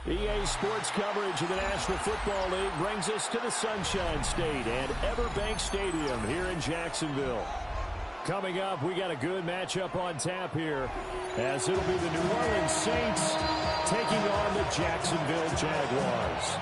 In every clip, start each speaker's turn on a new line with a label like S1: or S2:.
S1: EA Sports coverage of the National Football League brings us to the Sunshine State and Everbank Stadium here in Jacksonville. Coming up, we got a good matchup on tap here, as it'll be the New Orleans Saints taking on the Jacksonville Jaguars.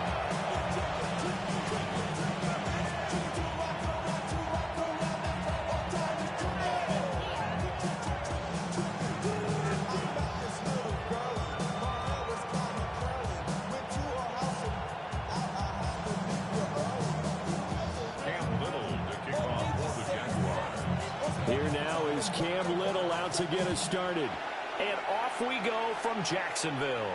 S1: Here now is Cam Little out to get us started. And off we go from Jacksonville.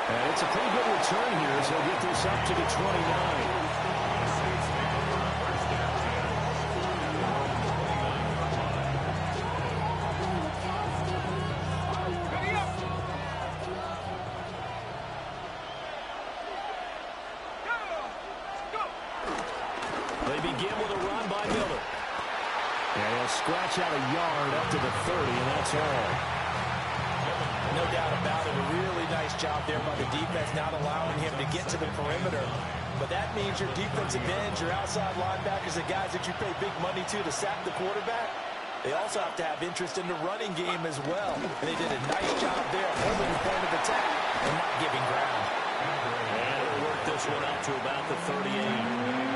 S1: And it's a pretty good return here as he'll get this up to the 29. Scratch out a yard up to the 30, and that's all.
S2: No doubt about it. A really nice job there by the defense, not allowing him to get to the perimeter. But that means your defensive ends, your outside linebackers, the guys that you pay big money to sack the quarterback, they also have to have interest in the running game as well. And they did a nice job there holding the point of attack and not giving ground.
S1: And it'll work this one up to about the 38.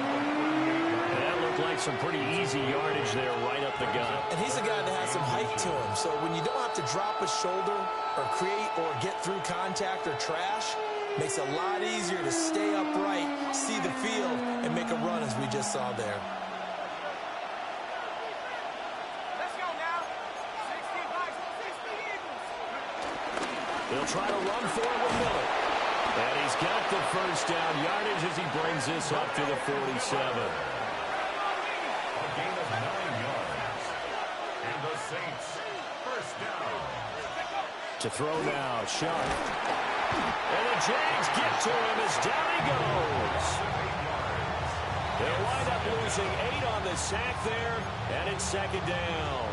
S1: Like some pretty easy yardage there right up the gut.
S2: And he's a guy that has some height to him. So when you don't have to drop a shoulder or create or get through contact or trash, makes it a lot easier to stay upright, see the field, and make a run as we just saw there.
S3: Let's go now. 60 Eagles.
S1: They'll try to run for it with Miller. And he's got the first down yardage as he brings this up to the 47.
S4: Saints, first down.
S1: To throw now, Sharp. And the Jags get to him as down he goes. They'll wind up losing 8 on the sack there, and it's second down.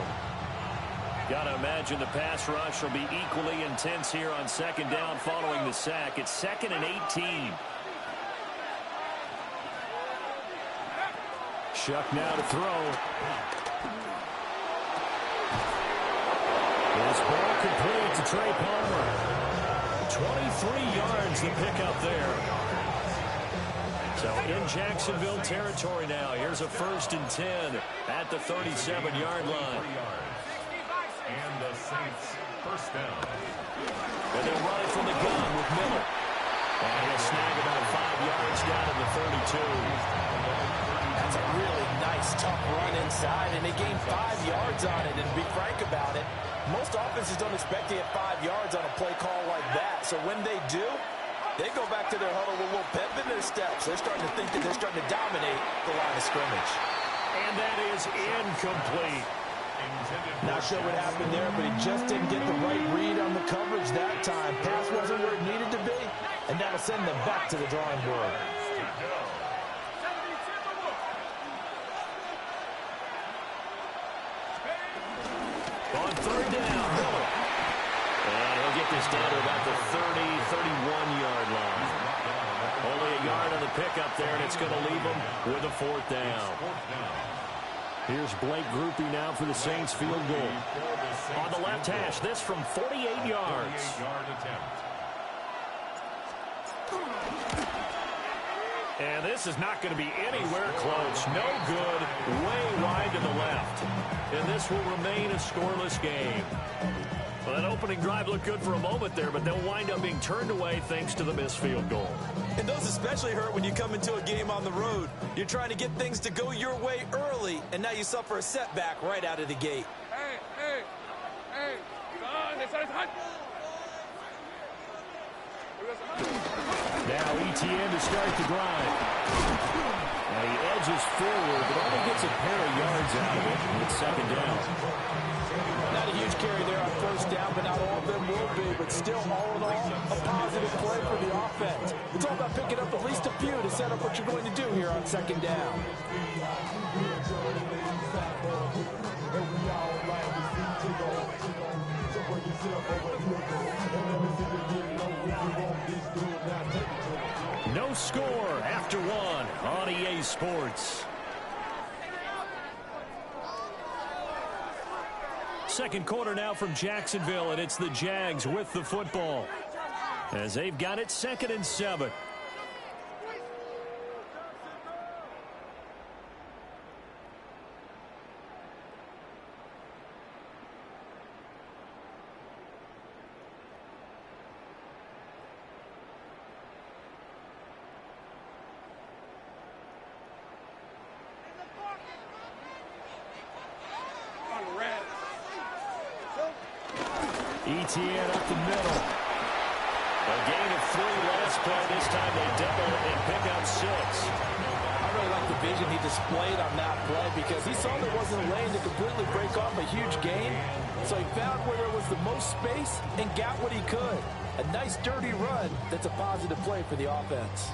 S1: Got to imagine the pass rush will be equally intense here on second down following the sack. It's 2nd and 18. Shuck now to throw. This ball complete to Trey Palmer. 23 yards the pickup there. So in Jacksonville territory now. Here's a 1st and 10 at the 37-yard line.
S4: And the Saints first down.
S1: And they'll run it from the gun with Miller. And he'll snag about 5 yards down to the 32.
S2: That's a really nice, tough run inside, and they gained 5 yards on it. And to be frank about it, most offenses don't expect to get 5 yards on a play call like that. So when they do, they go back to their huddle with a little pep in their steps. They're starting to think that they're starting to dominate the line of scrimmage.
S1: And that is incomplete.
S2: Not sure what happened there, but he just didn't get the right read on the coverage that time. Pass wasn't where it needed to be, and that'll send them back to the drawing board.
S1: On 3rd down, Miller. And he'll get this down to about the 30, 31-yard line. Only a yard on the pickup there, and it's going to leave him with a 4th down. Here's Blake Grupe now for the Saints field goal. On the left hash, this from 48 yards. And this is not going to be anywhere close. No good, way wide to the left. And this will remain a scoreless game. Well, that opening drive looked good for a moment there, but they'll wind up being turned away thanks to the missed field goal.
S2: And those especially hurt when you come into a game on the road. You're trying to get things to go your way early, and now you suffer a setback right out of the gate.
S3: Hey.
S1: Now ETN to start the drive. Now he edges forward, but only gets a pair of yards out of it. It's second down.
S2: Not a huge carry there on first down, but not all of them will be. But still, all in all, a positive play for the offense. It's all about picking up at least a few to set up what you're going to do here on second down.
S1: No score after one on EA Sports. Second quarter now from Jacksonville, and it's the Jags with the football as they've got it 2nd and 7. Etienne up the middle. A gain of 3 last play. This time they double it and pick up 6.
S2: I really like the vision he displayed on that play because he saw there wasn't a lane to completely break off a huge gain. So he found where there was the most space and got what he could. A nice dirty run that's a positive play for the offense.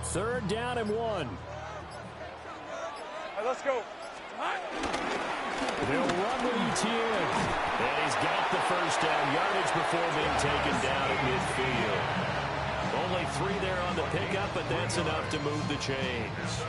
S1: Third down and 1.
S3: Hey, let's go.
S1: They'll run with Etienne. And he's got the first down. Yardage before being taken down at midfield. Only 3 there on the pickup, but that's enough to move the chains.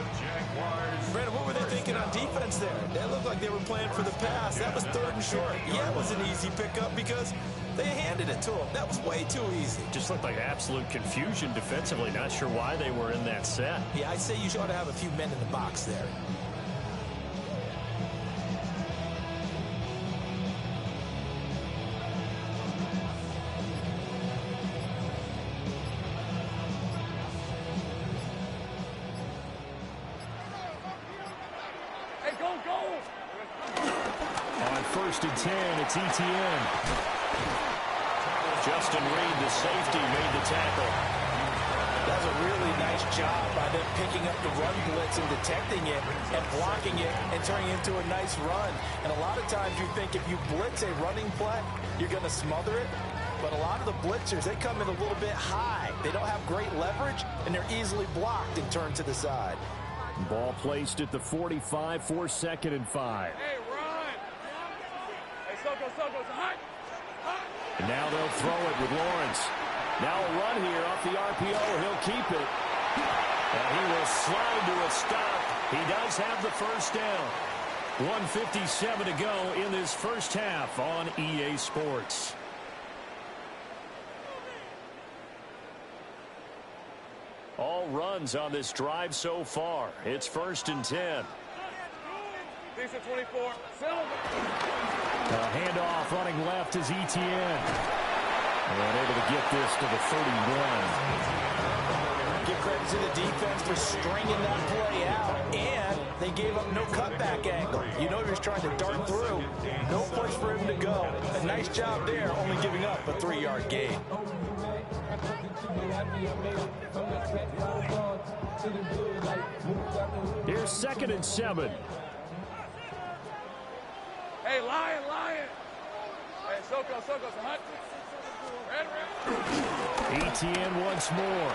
S2: Brandon, what were they thinking on defense there? They looked like they were playing for the pass. That was 3rd and short. Yeah, it was an easy pickup because they handed it to him. That was way too easy.
S1: Just looked like absolute confusion defensively. Not sure why they were in that set.
S2: Yeah, I'd say you ought to have a few men in the box there.
S1: On 1st and 10, it's Etienne. Justin Reed, the safety, made the tackle.
S2: That's a really nice job by them picking up the run blitz and detecting it and blocking it and turning it into a nice run. And a lot of times you think if you blitz a running play, you're going to smother it. But a lot of the blitzers, they come in a little bit high. They don't have great leverage, and they're easily blocked and turned to the side.
S1: Ball placed at the 45 for 2nd and 5.
S3: Hey, run. Hey, Soko, hot.
S1: And now they'll throw it with Lawrence. Now a run here off the RPO. He'll keep it. And he will slide to a stop. He does have the first down. 1:57 to go in this first half on EA Sports. All runs on this drive so far. It's 1st and 10.
S3: Decent 24.
S1: A handoff running left is Etienne. And able to get this to the 31.
S2: Give credit to the defense for stringing that play out, and they gave up no cutback angle. You know he was trying to dart through. No place for him to go. A nice job there, only giving up a 3-yard gain.
S1: Here's 2nd and 7.
S3: Hey, Lion. Hey, Soko, hot. Red.
S1: Etienne once more.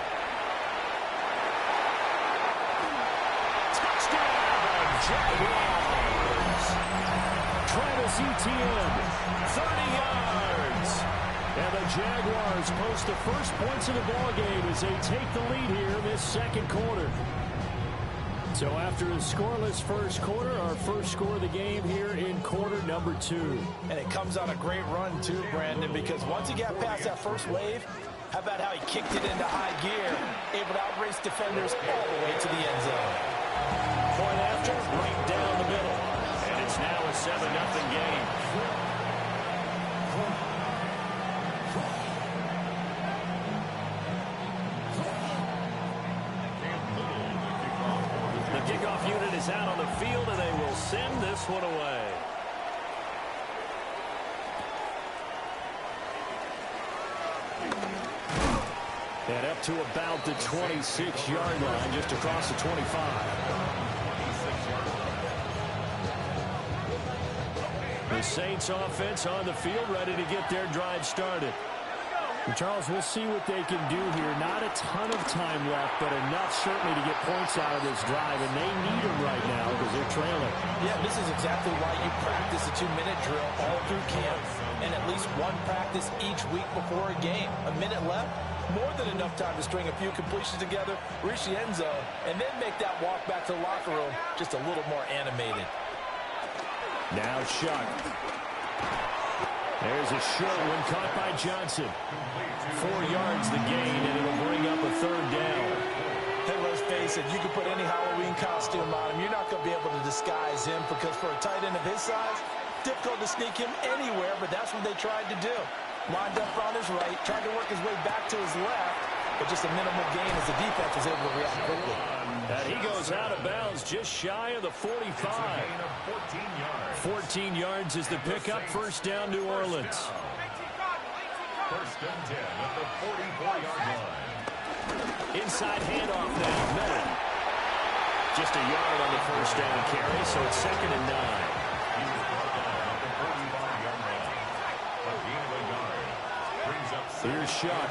S1: Touchdown, Jaguars. Travis Etienne, 30 yards. And the Jaguars post the first points of the ballgame as they take the lead here in this second quarter. So after a scoreless first quarter, our first score of the game here in quarter number 2.
S2: And it comes on a great run too, Brandon, because once he got past that first wave, how about how he kicked it into high gear, able to outrace defenders all the way to the end zone.
S1: Point after, right down the middle. And it's now a 7-0 game. The kickoff unit is out on the field, and they will send this one away. And up to about the 26-yard line, just across the 25. Saints offense on the field, ready to get their drive started.
S5: And Charles, we'll see what they can do here. Not a ton of time left, but enough certainly to get points out of this drive, and they need them right now because they're trailing.
S2: Yeah, this is exactly why you practice a 2-minute drill all through camp and at least one practice each week before a game. A minute left, more than enough time to string a few completions together, reach the end zone, and then make that walk back to the locker room just a little more animated.
S1: Now Shuck. There's a short one caught by Johnson. 4 yards the gain, and it'll bring up a third down.
S2: Hey, let's face it, you can put any Halloween costume on him. You're not going to be able to disguise him because for a tight end of his size, difficult to sneak him anywhere, but that's what they tried to do. Lined up on his right, tried to work his way back to his left, but just a minimal gain as the defense was able to react quickly.
S1: And he goes out of bounds just shy of the 45. 14 yards is the pickup. First down, New Orleans.
S4: First and 10 at the 44-yard line.
S1: Inside handoff now, Miller. Just a yard on the first down carry, so it's 2nd and 9.
S4: He was brought down at the 45-yard line. A gain of a yard. Brings up
S1: Here's Shuck.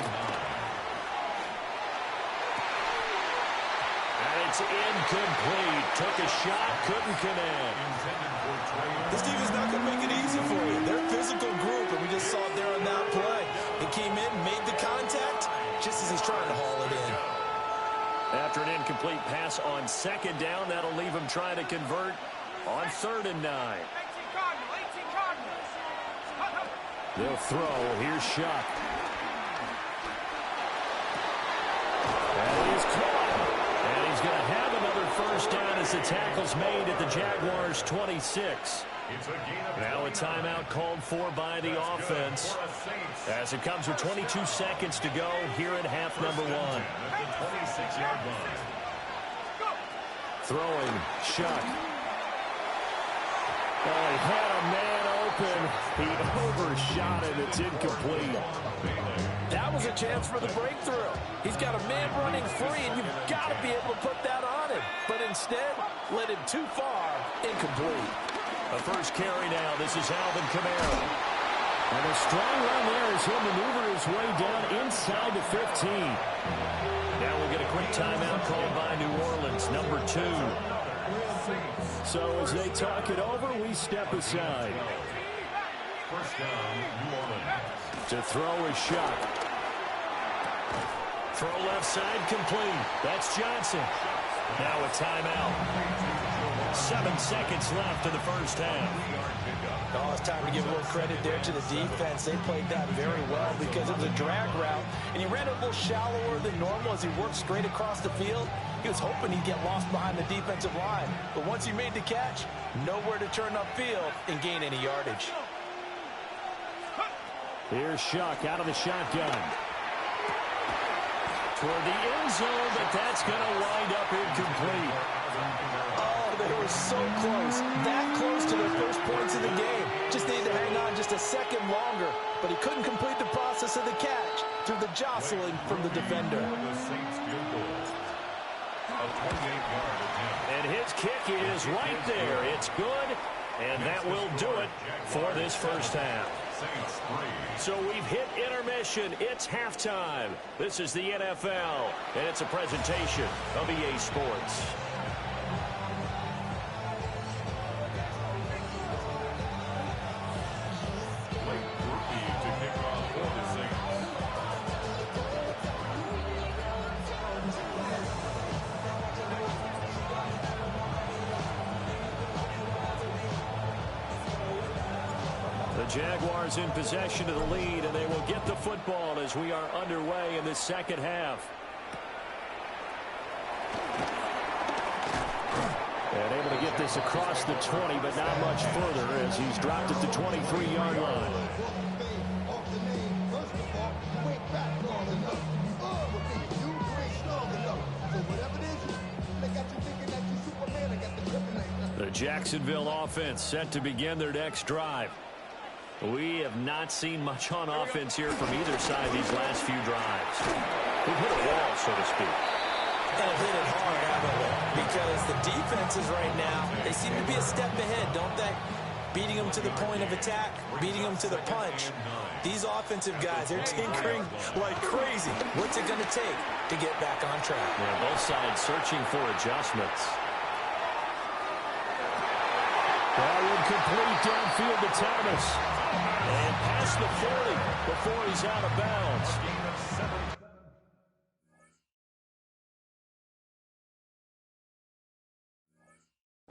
S1: And it's incomplete. Took a shot, couldn't connect.
S2: This defense is not going to make it easy for you. They're a physical group, and we just saw it there on that play. He came in, made the contact, just as he's trying to haul it in.
S1: After an incomplete pass on 2nd down, that'll leave him trying to convert on 3rd and 9. They'll throw. Here's Shuck. And he's caught. And he's going to have another first down as the tackle's made at the Jaguars' 26. Now a timeout called for by the offense as it comes with 22 seconds to go here at half number 1. Throwing, Shuck. Oh, he had a man open. He overshot it. It's incomplete.
S2: That was a chance for the breakthrough. He's got a man running free, and you've got to be able to put that on him. But instead, led him too far, incomplete.
S1: The first carry now. This is Alvin Kamara.
S5: And a strong run there as he'll maneuver his way down inside the 15.
S1: Now we'll get a quick timeout called by New Orleans, number 2.
S5: So as they talk it over, we step aside.
S4: First down, New Orleans.
S1: To throw a shot. Throw left side complete. That's Johnson. Now a timeout. 7 seconds left in the first half.
S2: Oh, it's time to give a little credit there to the defense. They played that very well because it was a drag route, and he ran a little shallower than normal as he worked straight across the field. He was hoping he'd get lost behind the defensive line, but once he made the catch, nowhere to turn upfield and gain any yardage.
S5: Here's Shuck out of the shotgun.
S1: Toward the end zone, but that's going to wind up incomplete.
S2: Oh, they were so close. That close to their first points of the game. Just needed to hang on just a second longer, but he couldn't complete the process of the catch through the jostling from the defender.
S1: And his kick is right there. It's good, and that will do it for this first half. So we've hit intermission. It's halftime. This is the NFL, and it's a presentation of EA Sports. The Jaguars in possession of the lead, and they will get the football as we are underway in the second half. And able to get this across the 20, but not much further as he's dropped at the 23-yard line. The Jacksonville offense set to begin their next drive. We have not seen much on offense here from either side these last few drives. We've hit a wall, so to speak.
S2: And it hit it hard, haven't we? Because the defenses right now, they seem to be a step ahead, don't they? beating them to the point of attack, beating them to the punch. These offensive guys, they're tinkering like crazy. What's it going to take to get back on track?
S1: Yeah, both sides searching for adjustments.
S5: That would complete downfield to Thomas.
S1: And past the 40 before he's out of bounds.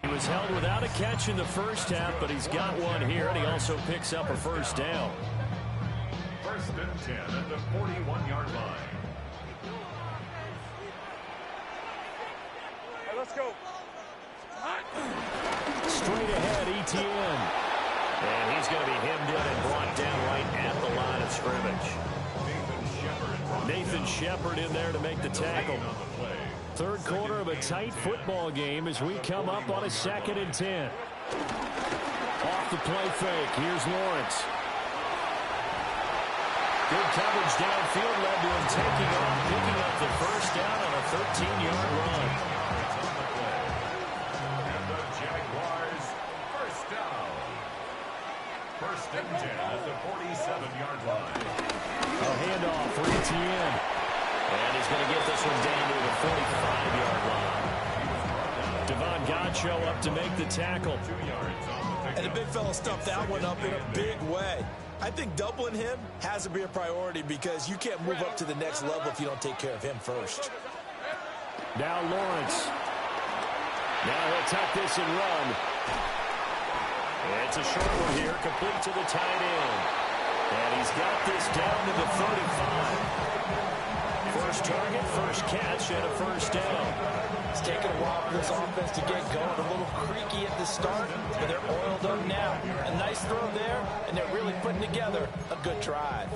S1: He was held without a catch in the first half, but he's got one here, and he also picks up a first down.
S4: First and 10 at the 41-yard line.
S3: Hey, let's go.
S1: Straight ahead, Etienne. And he's going to be hemmed in and brought down right at the line of scrimmage. Nathan Shepard in there to make the tackle. Third quarter of a tight football game as we come up on a 2nd and 10. Off the play fake, here's Lawrence. Good coverage downfield led to him taking off, picking up the first down on a 13-yard run.
S4: And the Jaguars first down. First and 10 at the 47-yard line.
S5: A handoff for Etienne.
S1: And he's going to get this one down to the 45-yard line. Devon Godchaux up to make the tackle.
S4: 2 yards on the
S2: And the big fella stuffed that one up in a big way. I think doubling him has to be a priority because you can't move up to the next level if you don't take care of him first.
S5: Now Lawrence. Now he'll tuck this and run.
S1: It's a short one here, complete to the tight end. And he's got this down to the 35. First target, first catch, and a first down.
S2: It's taken a while for this offense to get going. A little creaky at the start, but they're oiled up now. A nice throw there, and they're really putting together a good drive.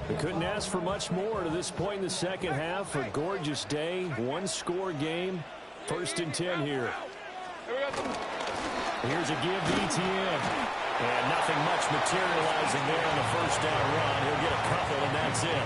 S5: We couldn't ask for much more to this point in the second half. A gorgeous day, one-score game. First and 10 here. Here's a give to Etienne.
S1: And nothing much materializing there on the first down run. He'll get a couple, and that's it.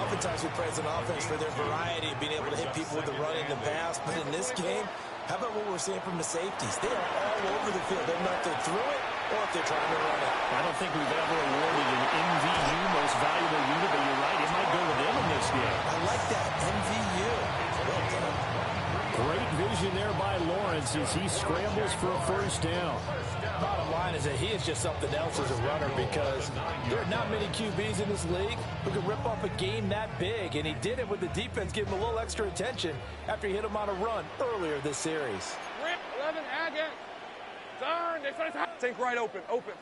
S2: Oftentimes we praise an offense for their variety of being able to hit people with the run and the pass. But in this game, how about what we're seeing from the safeties? They are all over the field. They're not there through it or if they're trying to run it.
S1: I don't think we've ever awarded an MVU, most valuable unit, but you're right. It might go to them in this game.
S2: I like that. MVU. Well done.
S5: Great vision there by Lawrence as he scrambles for a first down.
S2: Bottom line is that he is just something else as a runner because there are not many QBs in this league who can rip off a game that big, and he did it with the defense giving him a little extra attention after he hit him on a run earlier this series.
S3: Rip, 11, Agate. Turn, defense. Think right open, open.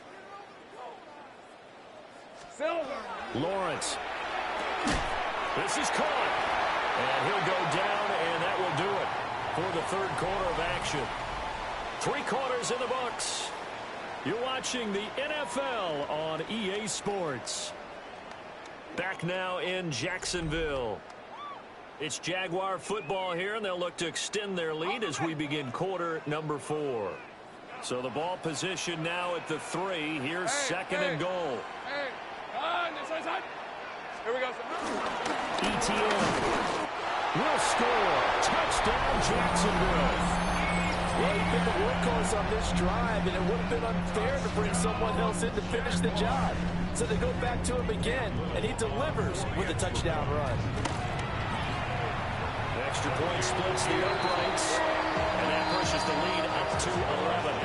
S3: Silver.
S5: Lawrence.
S1: This is caught. And he'll go down, and that will do it for the third quarter of action. 3 quarters in the books. You're watching the NFL on EA Sports. Back now in Jacksonville. It's Jaguar football here, and they'll look to extend their lead as we begin quarter number 4. So the ball position now at the 3. Here's second and goal.
S3: Hey, this way, side. Here we go.
S5: Etienne will score. Touchdown, Jacksonville.
S2: Well, he's been the workhorse on this drive, and it would have been unfair to bring someone else in to finish the job. So they go back to him again, and he delivers with a touchdown run.
S1: Extra point splits the uprights, and that pushes the lead up to 11.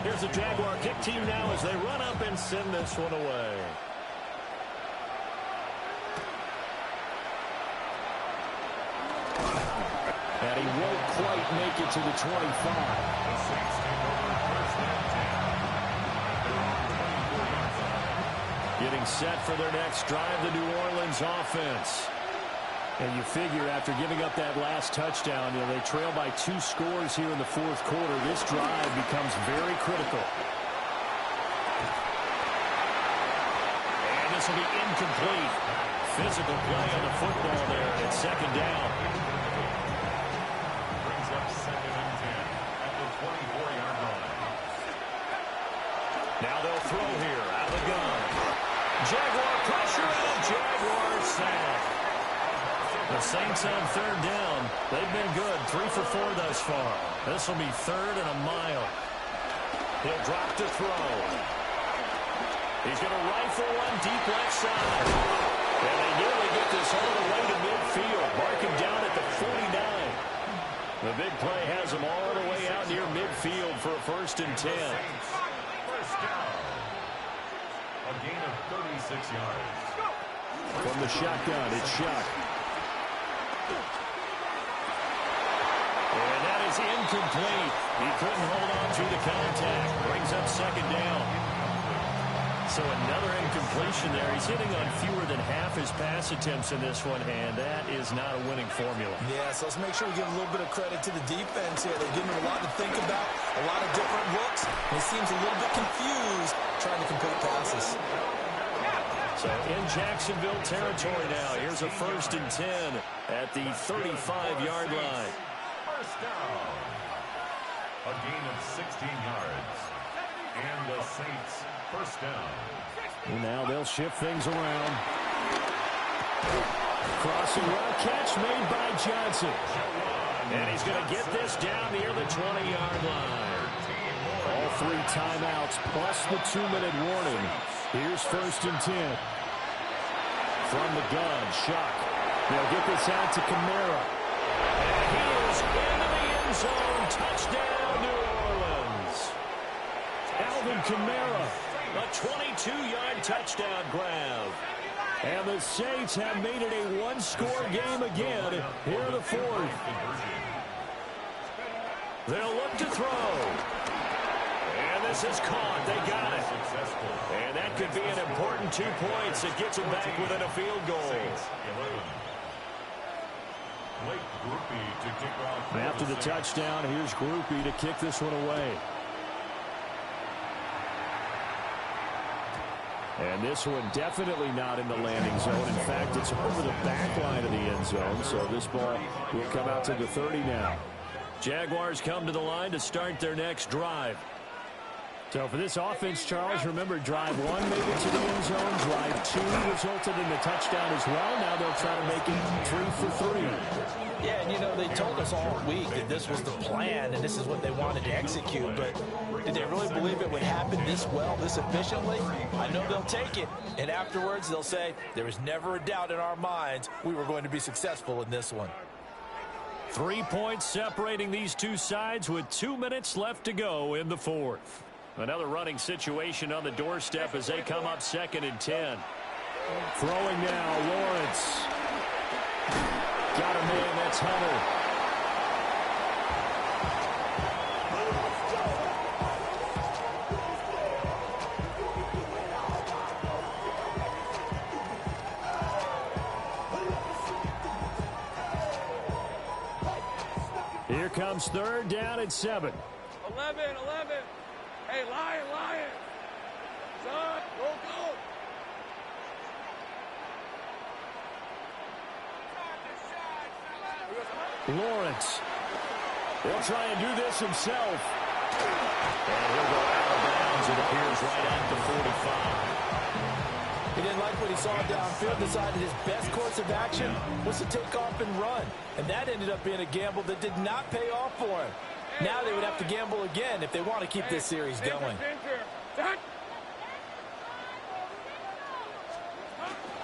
S1: Here's the Jaguar kick team now as they run up and send this one away.
S5: And he won't quite make it to the 25. Getting set for their next drive, the New Orleans offense. And you figure after giving up that last touchdown, they trail by 2 scores here in the fourth quarter. This drive becomes very critical.
S1: And this will be incomplete. Physical play on the football there at second down.
S4: Brings up second and 10 at the 24-yard line.
S1: Now they'll throw here out of the gun. Jaguar pressure and a Jaguar sack.
S5: The Saints on third down. They've been good. 3 for 4 thus far. This will be 3rd and a mile. He'll drop to throw. He's going to rifle one deep left side. And they nearly get this all the way to midfield. Marking down at the 49. The big play has them all the way out near midfield for a 1st and 10.
S4: First down. A gain of 36 yards.
S5: From the shotgun, it's Shock. And that is incomplete. He couldn't hold on to the contact. Brings up 2nd down. So another incompletion there. He's hitting on fewer than half his pass attempts in this one, and that is not a winning formula.
S2: Yeah, so let's make sure we give a little bit of credit to the defense here. They're giving him a lot to think about, a lot of different looks. And he seems a little bit confused trying to complete passes.
S5: So in Jacksonville territory now. Here's a 1st and 10 at the 35-yard line.
S4: First down. A gain of 16 yards. And the Saints, 1st down.
S5: And now they'll shift things around. Crossing route catch made by Johnson. And he's going to get this down near the 20-yard line. All 3 timeouts plus the 2-minute warning. Here's 1st and 10. From the gun, Shock. They'll get this out to Kamara. And he is into the end zone. Touchdown, New Orleans. Alvin Kamara, a 22-yard touchdown grab. And the Saints have made it a 1-score game again here in the 4th. They'll look to throw. And this is caught. They got it. And that could be an important 2 points. It gets them back within a field goal. After the touchdown, here's Groupie to kick this one away. And this one definitely not in the landing zone. In fact, it's over the back line of the end zone. So this ball will come out to the 30 now. Jaguars come to the line to start their next drive. So for this offense, Charles, remember drive 1 made it to the end zone. Drive 2 resulted in the touchdown as well. Now they'll try to make it 3 for 3.
S2: Yeah, and you know, they told us all week that this was the plan and this is what they wanted to execute. But did they really believe it would happen this well, this efficiently? I know they'll take it. And afterwards, they'll say, there was never a doubt in our minds we were going to be successful in this one.
S5: 3 points separating these two sides with 2 minutes left to go in the 4th. Another running situation on the doorstep as they come up 2nd and 10. Throwing now, Lawrence. Got a man, that's Hunter. Here comes 3rd down and 7.
S3: 11. Hey, Lion. Son, go.
S5: Lawrence. He'll try and do this himself. And he'll go out of bounds. It appears right at the 45.
S2: He didn't like what he saw downfield, decided his best course of action was to take off and run. And that ended up being a gamble that did not pay off for him. Now they would have to gamble again if they want to keep this series going.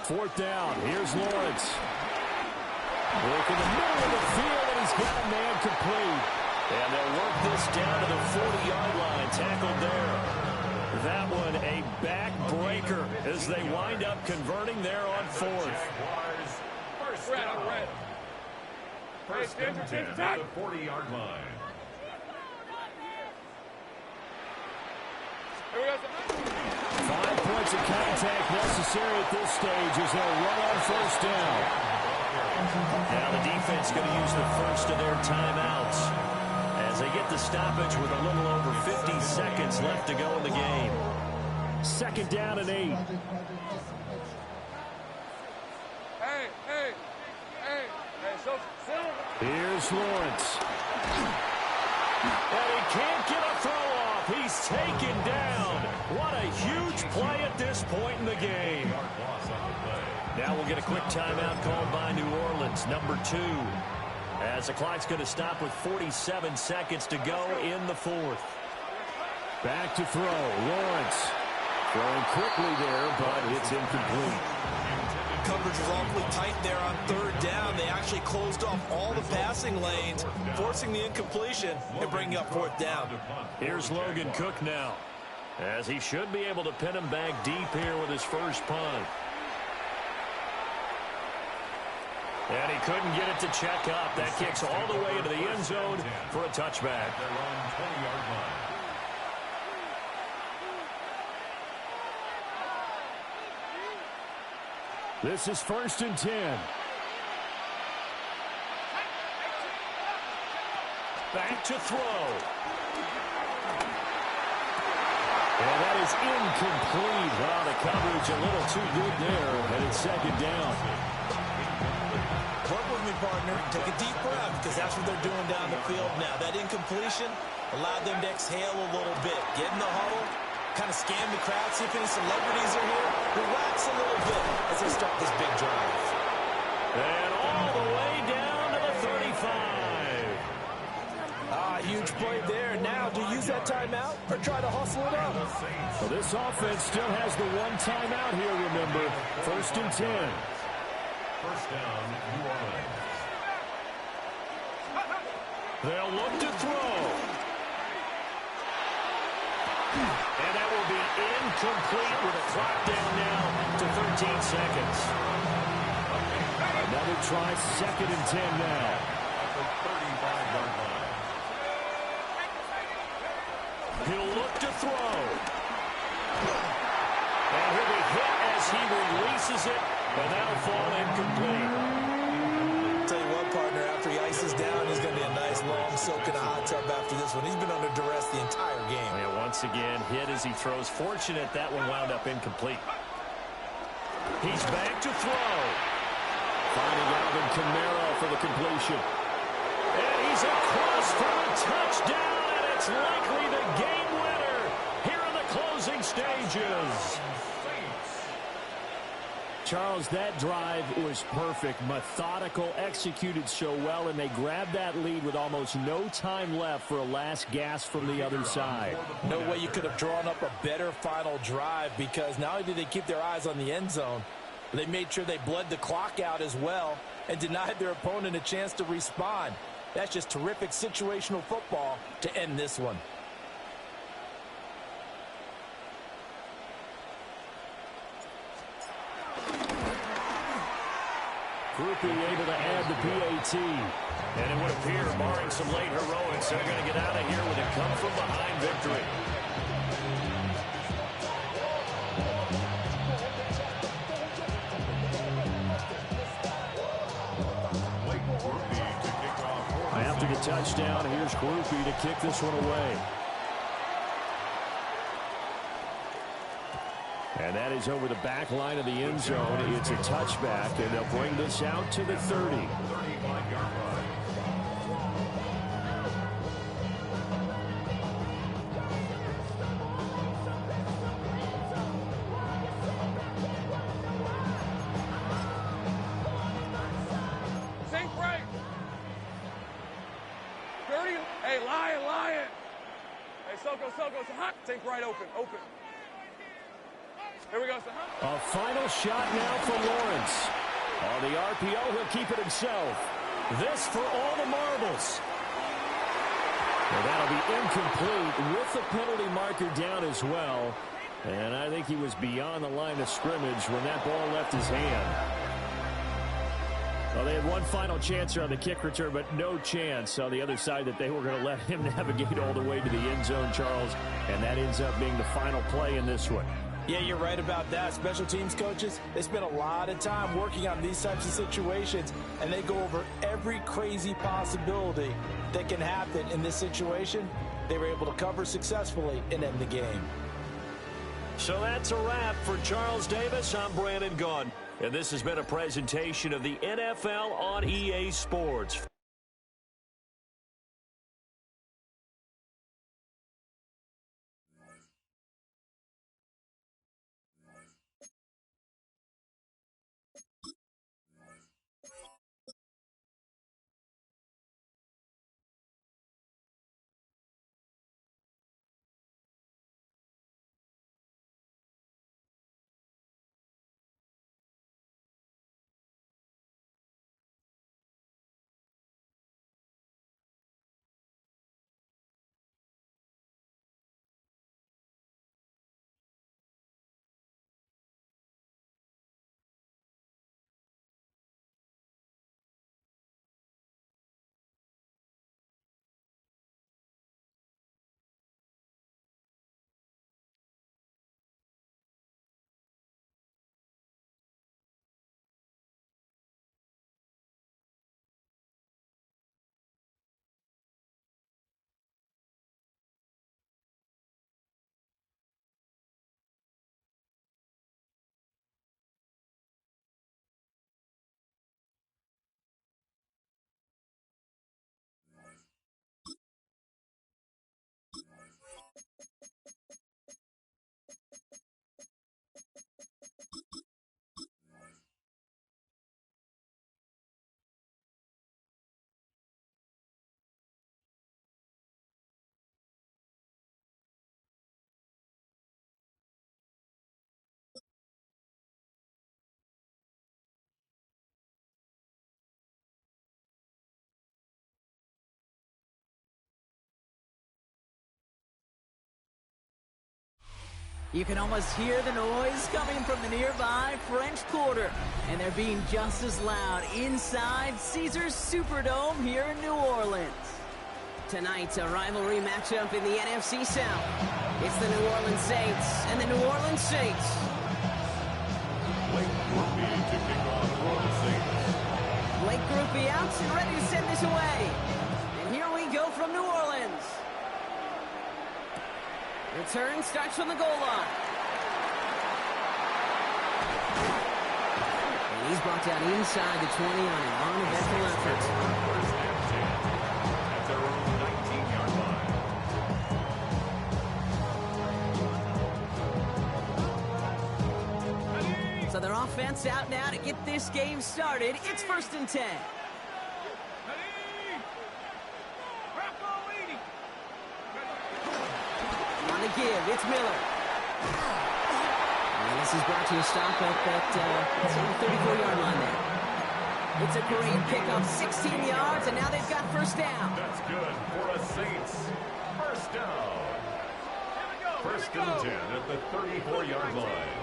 S5: 4th down. Here's Lawrence. Look in the middle of the field, and he's got a man complete. And they'll work this down to the 40-yard line. Tackled there. That one a backbreaker as they wind up converting there on 4th.
S4: First and 10 at the 40-yard line.
S5: 5 points of contact necessary at this stage as they'll run on 1st down. Now the defense going to use the first of their timeouts as they get the stoppage with a little over 50 seconds left to go in the game. 2nd down and 8.
S3: Hey,
S5: Here's Lawrence. And he can't get a throw off. He's taken down. What a huge play at this point in the game. Now Now we'll get a quick timeout called by New Orleans, number 2. As the clock's going to stop with 47 seconds to go in the fourth. Back to throw. Lawrence throwing quickly there, but it's incomplete.
S2: Coverage was awfully tight there on third down. They actually closed off all the passing lanes, forcing the incompletion and bringing up fourth down.
S5: Here's Logan Cook now, as he should be able to pin him back deep here with his first punt. And he couldn't get it to check up. That kicks all the way into the end zone for a touchback. This is 1st and 10. Back to throw. And that is incomplete. Wow, the coverage a little too good there, and it's 2nd down.
S2: Work with me, partner. Take a deep breath, because that's what they're doing down the field now. That incompletion allowed them to exhale a little bit. Get in the huddle, kind of scan the crowd, see if any celebrities are here. Relax a little bit as they start this big drive.
S5: And all the way down to the 35.
S2: Huge play there. Now, do you use that timeout or try to hustle it up?
S5: Well, this offense still has the one timeout here, remember. 1st and 10.
S4: First down, New Orleans.
S5: They'll look to throw. And that will be incomplete with a clock down now to 13 seconds. Another try, 2nd and 10 now.
S4: At the 35-yard line.
S5: He'll look to throw. And he'll be hit as he releases it, and that'll fall incomplete.
S2: Tell you what, partner, after he ices down, he's going to be a nice long soak in a hot tub after this one. He's been under duress the entire game.
S5: Yeah, once again, hit as he throws. Fortunate that one wound up incomplete. He's back to throw. Finding Alvin Kamara for the completion. And he's across for a touchdown, and it's likely the game winner here in the closing stages. Charles, that drive was perfect, methodical, executed so well, and they grabbed that lead with almost no time left for a last gasp from the other side.
S2: No way you could have drawn up a better final drive, because not only did they keep their eyes on the end zone, they made sure they bled the clock out as well and denied their opponent a chance to respond. That's just terrific situational football to end this one.
S5: Grupe able to add the PAT. And it would appear, barring some late heroics, they're going to get out of here with a come-from-behind victory. After the touchdown, here's Grupe to kick this one away. And that is over the back line of the end zone. It's a touchback, and they'll bring this out to the 30.
S4: 35-yard line.
S3: Sink right. 30. Hey, Lion. Hey, Soko. Sink right open. Here we go, son.
S5: A final shot now for Lawrence. On the RPO, he'll keep it himself. This for all the marbles. Well, that'll be incomplete with the penalty marker down as well. And I think he was beyond the line of scrimmage when that ball left his hand. Well, they had one final chance here on the kick return, but no chance on the other side that they were going to let him navigate all the way to the end zone, Charles. And that ends up being the final play in this one.
S2: Yeah, you're right about that. Special teams coaches, they spend a lot of time working on these types of situations, and they go over every crazy possibility that can happen in this situation. They were able to cover successfully and end the game.
S5: So that's a wrap for Charles Davis. I'm Brandon Gaudin, and this has been a presentation of the NFL on EA Sports.
S6: You can almost hear the noise coming from the nearby French Quarter. And they're being just as loud inside Caesars Superdome here in New Orleans. Tonight's a rivalry matchup in the NFC South. It's the New Orleans Saints and the New Orleans Saints.
S4: Blake Grupe to kick off for the Saints.
S6: Blake Grupe out and ready to send this away. And here we go from New Orleans. Return starts from the goal line. And he's brought down inside the 20 on an uneventful effort.
S4: First and 10 at their own 19-yard line.
S6: So their offense out now to get this game started. It's 1st and 10. On the give, it's Miller. And this is brought to a stop at that 34-yard line there. It's a great pickup, 16 yards, and now they've got first down.
S4: That's good for a Saints. First down. First and 10 at the 34-yard line.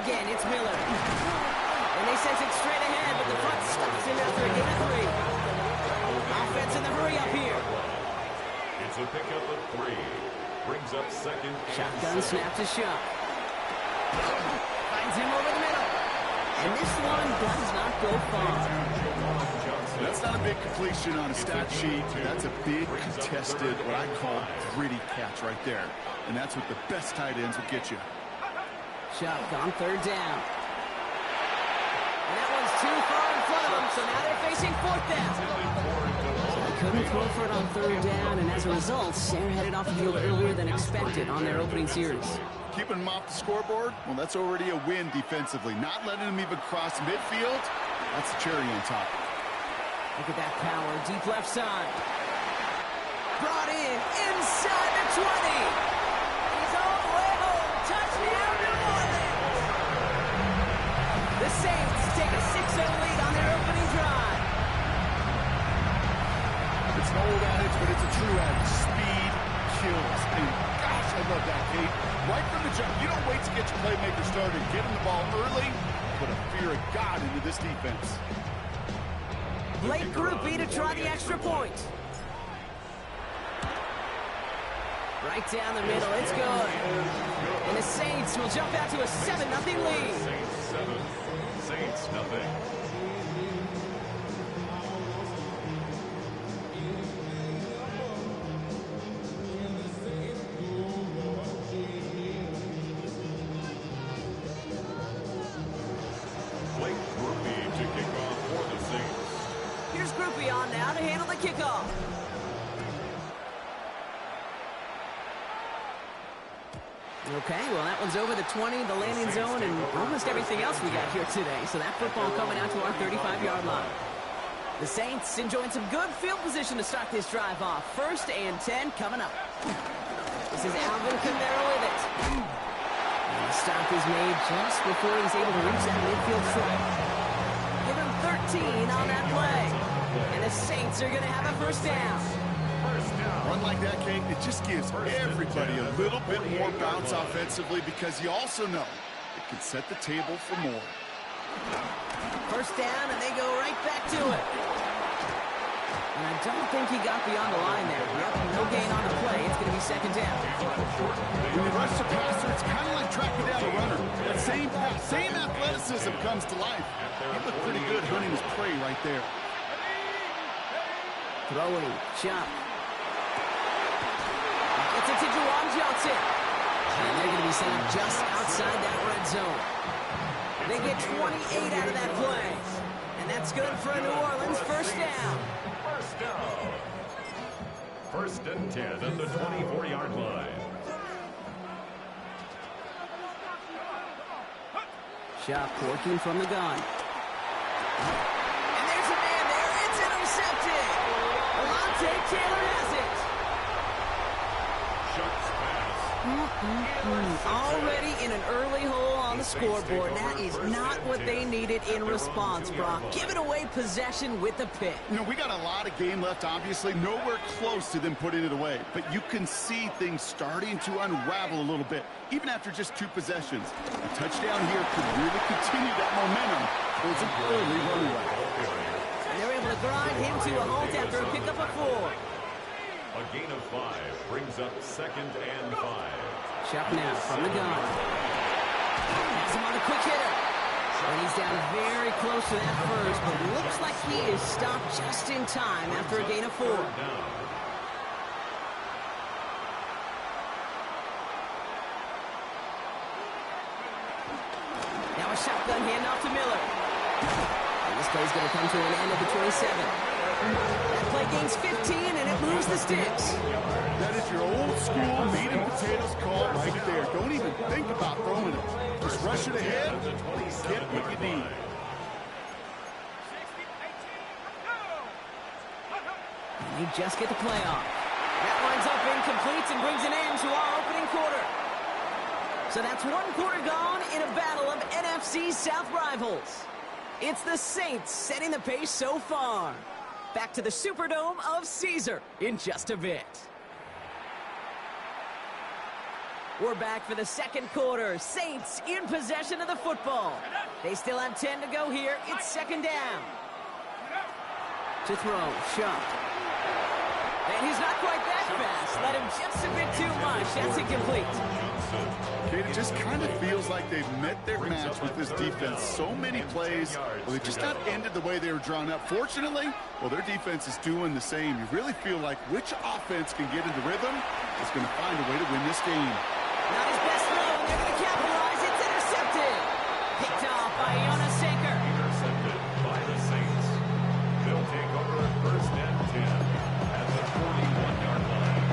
S6: Again, it's Miller. And they send it straight ahead, but the front stops him after a gain of 3. Offense in the hurry up here.
S4: It's a pickup of 3. Brings up second and
S6: Shotgun
S4: 7.
S6: snap to Shuck. Finds him over the middle. And this one does not go far.
S7: That's not a big completion on a stat sheet. That's a big contested, what I call gritty catch right there. And that's what the best tight ends will get you.
S6: Shuck on 3rd down. And that one's too far in front of them, so now they're facing 4th down. So they couldn't throw for it on 3rd down, and as a result, Sayre headed off the field earlier than expected on their opening series.
S7: Keeping them off the scoreboard, well, that's already a win defensively. Not letting them even cross midfield, that's the cherry on top.
S6: Look at that power, deep left side. Brought in, inside the 20. He's all the way home. Touchdown, New Orleans. The Saints take a 6-0 lead on their opening drive.
S7: It's an old adage, but it's a true adage. Speed kills. And gosh, I love that, Kate. Right from the jump, you don't wait to get your playmaker started. Get him the ball early, put a fear of God into this defense.
S6: Blake Grupe to try the extra point. Right down the middle, it's good. And the Saints will jump out to a 7-0 lead.
S4: Saints 7, Saints nothing. Blake Grupe to kick off for the Saints.
S6: Here's Grupe on now to handle the kickoff. Okay, well, that one's over the 20, the landing zone, and almost everything else we got here today. So that football coming out to our 35-yard line. The Saints enjoying some good field position to start this drive off. 1st and 10 coming up. This is Alvin Kamara with it. And the stop is made just before he's able to reach that midfield stripe. Give him 13 on that play. And the Saints are going to have a first down.
S7: Run like that, Kate, it just gives everybody a little bit more bounce offensively because you also know it can set the table for more.
S6: First down, and they go right back to it. And I don't think he got beyond the line there. Yep, no gain on the play. It's going to be 2nd down.
S7: When you rush the passer, it's kind of like tracking down a runner. That same athleticism comes to life. He looked pretty good hunting his prey right there.
S6: Throwing, Shuck. Gets it to Juwan Johnson. And they're going to be set up just outside that red zone. They get 28 out of that play. And that's good for a New Orleans first down.
S4: First down. 1st and 10 at the 24-yard line.
S6: Shuck working from the gun. And there's a man there. It's intercepted. Alontae Taylor has it.
S4: Shuck's pass
S6: Already in an early hole on the scoreboard. That is not what they needed in response, Brock. Giving away possession with the pick.
S7: You know, we got a lot of game left, obviously. Nowhere close to them putting it away. But you can see things starting to unravel a little bit, even after just 2 possessions. A touchdown here could really continue that momentum towards an early runaway.
S6: And they're able to grind him to a halt after a pickup of 4.
S4: A gain of 5 brings up 2nd and 5.
S6: Chuck now from the gun. Has him on the quick hitter. And he's down very close to that first, but looks like he is stopped just in time after a gain of 4. Now a shotgun handoff to Miller. And this play's going to come to an end at the 27. That play gains 15, and it moves the sticks.
S7: That is your old school meat and potatoes call right there. Don't even think about throwing it. Just rush it ahead, get what you need.
S6: And you just get the play off. That lines up incomplete and brings an end to our opening quarter. So that's 1 quarter gone in a battle of NFC South rivals. It's the Saints setting the pace so far. Back to the Superdome of Caesar in just a bit. We're back for the second quarter. Saints in possession of the football. They still have 10 to go here. It's 2nd down. To throw, Shuck. And he's not quite that fast. Let him just a bit too much. That's incomplete.
S7: Okay, it just kind of feels like they've met their match with this defense. So many plays, well, they just not ended the way they were drawn up. Fortunately, well, their defense is doing the same. You really feel like which offense can get into rhythm is going to find a way to win this game.
S6: Not his best throw, and they're going to capitalize. It's intercepted. Picked off by Jonas Sanker.
S4: Intercepted by the Saints. They'll take over at 1st and 10 at the 41-yard line.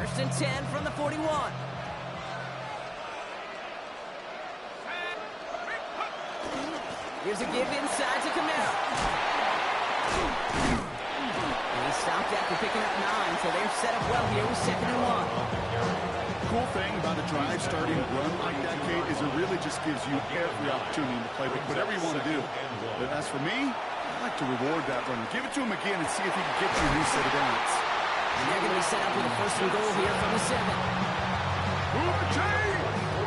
S6: 1st and 10 from the 41. Here's a give inside to Camaro. And he stopped after picking up 9, so they're set up well here with 2nd and 1.
S7: Cool thing about a drive starting run like that, Kate, is it really just gives you every opportunity to play whatever you want to do. But as for me, I like to reward that run. Give it to him again and see if he can get you a new set of downs.
S6: And they're going to be set up with a 1st and goal here from the 7.
S7: Move the chain!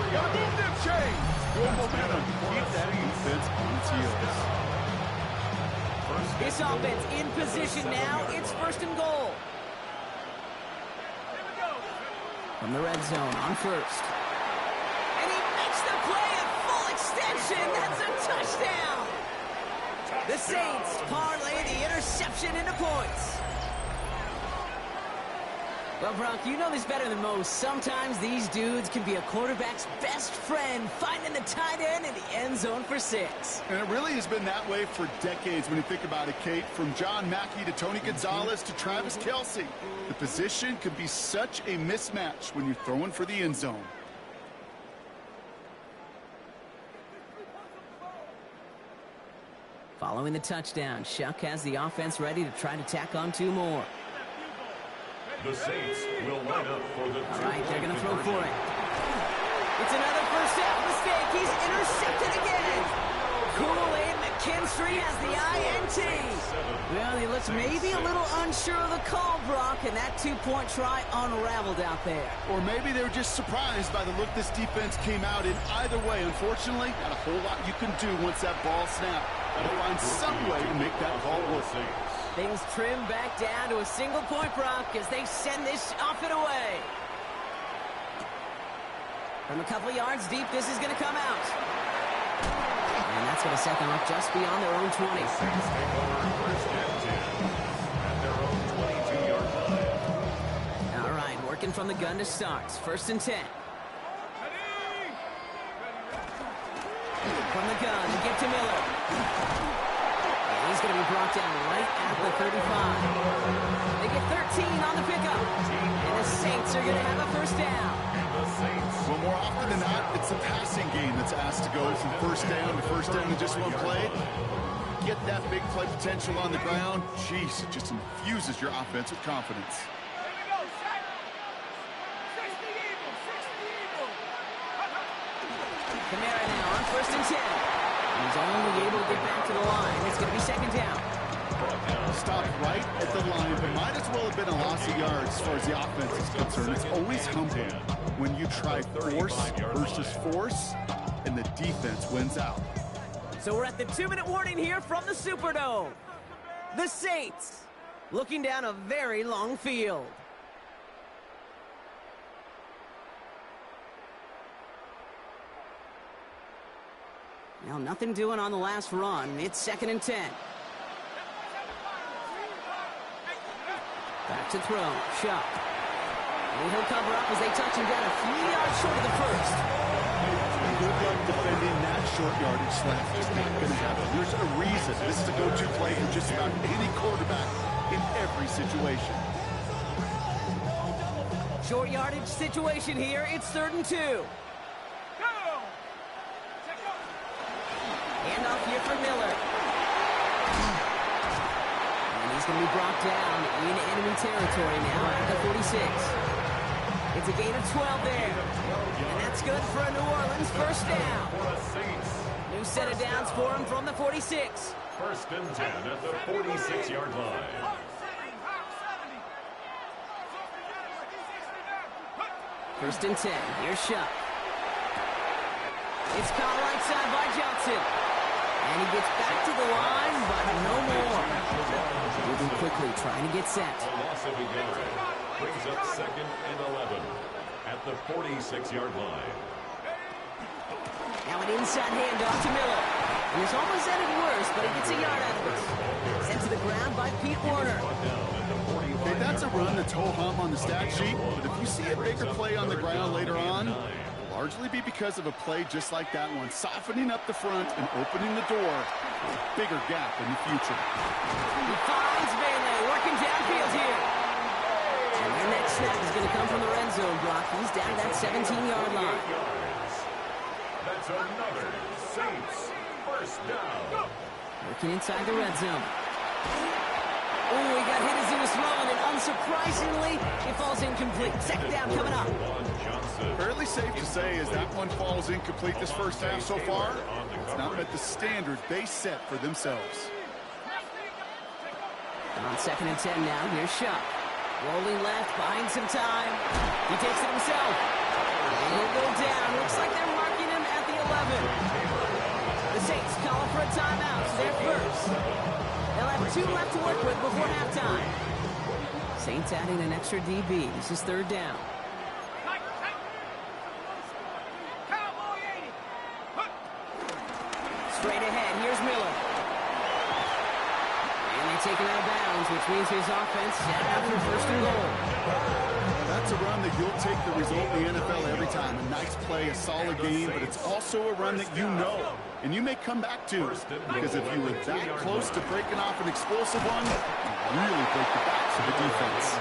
S7: Gotta move them chains! Good momentum. Keep that defense on its heels.
S6: This offense in position now. It's 1st and goal. From the red zone on 1st. And he makes the play at full extension. That's a touchdown. The Saints parlay the interception into points. Well, Brock, you know this better than most. Sometimes these dudes can be a quarterback's best friend, finding the tight end in the end zone for 6.
S7: And it really has been that way for decades when you think about it, Kate. From John Mackey to Tony Gonzalez to Travis Kelce. The position can be such a mismatch when you're throwing for the end zone.
S6: Following the touchdown, Shuck has the offense ready to try to tack on 2 more.
S4: The Saints will line up for the
S6: All right, they're going to throw for it. It's another first half mistake. He's intercepted again. Kool-Aid McKinstry has the INT. Well, he looks maybe a little unsure of the call, Brock, and that 2-point try unraveled out there.
S7: Or maybe they were just surprised by the look this defense came out in. Either way, unfortunately, not a whole lot you can do once that ball snapped. Got to find some way to make that ball work.
S6: Things trim back down to a single point, Brock, as they send this off and away. From a couple yards deep, this is going to come out. And that's going to set them up just beyond their own 20. All right, working from the gun to start. 1st and 10. From the gun, give to Miller. And he's going to be brought down right at the 35. They get 13 on the pickup. And the Saints are going to have a 1st down.
S7: Well, more often than not, it's the passing game that's asked to go from 1st down to 1st down in just one play. Get that big play potential on the ground. Jeez, it just infuses your offense with confidence.
S6: Kamara now on 1st and 10. He's only able to get back to the line. It's going to be 2nd down.
S7: Stop right at the line, but might as well have been a loss of yards as far as the offense is concerned. It's always humbling when you try force versus force, and the defense wins out.
S6: So we're at the 2-minute warning here from the Superdome. The Saints looking down a very long field. Now, nothing doing on the last run. It's 2nd and 10. Back to throw. Shuck. And he'll cover up as they touch him down a few yards short of the first.
S7: Good luck defending that short yardage slap. It's not going to happen. There's a reason. This is a go-to play for just about any quarterback in every situation.
S6: Short yardage situation here. It's 3rd and 2. Handoff here for Miller. And he's going to be brought down in enemy territory now at the 46. It's a gain of 12 there. And that's good for a New Orleans 1st down. New set of downs for him from the 46.
S4: 1st and 10 at the 46-yard line.
S6: 1st and 10. Here's Shuck. It's caught right side by Johnson. And he gets back to the line, but no more. Moving quickly, trying to get set.
S4: A loss of a yard brings up 2nd and 11 at the 46-yard line.
S6: Now an inside handoff to Miller. And it's almost ended worse, but he gets a yard out of it. Sent to the ground by Pete Warner.
S7: Okay, that's a run that's ho-hum on the stat sheet, but if you see a bigger play on the ground later on, largely be because of a play just like that one, softening up the front and opening the door for a bigger gap in the future.
S6: He finds Bailey working downfield here. And their next snap is going to come from the red zone block. He's down to that 17-yard line.
S4: That's another Saints 1st down.
S6: Working inside the red zone. Oh, he got hit as he was throwing, and unsurprisingly, it falls incomplete. 2nd down coming up.
S7: Fairly safe to say as that one falls incomplete this 1st half so far, it's not met the standard they set for themselves.
S6: On 2nd and 10 now, here's Shuck. Rolling left, buying some time. He takes it himself. And he'll go down. Looks like they're marking him at the 11. The Saints calling for a timeout, so they're first. They'll have 2 left to work with before halftime. Saints adding an extra DB. This is 3rd down. Straight ahead, here's Miller. And they take him out of bounds, which means his offense set after 1st and goal.
S7: That's a run that you'll take the result in the NFL every time. A nice play, a solid game, but it's also a run that you know, and you may come back to, because if you were that close to breaking off an explosive one, you really break the backs of the defense.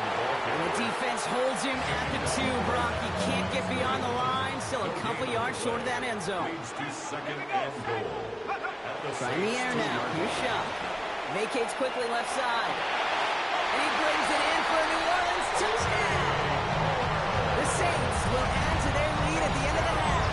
S6: And the defense holds him at the 2, Brock. He can't get beyond the line. Still a couple yards short of that end zone.
S4: Leads to 2nd and goal.
S6: Try in the air now. Here's Shuck. Vacates quickly left side. And he brings it in for a New Orleans touchdown. The Saints will add to their lead at the end of the half.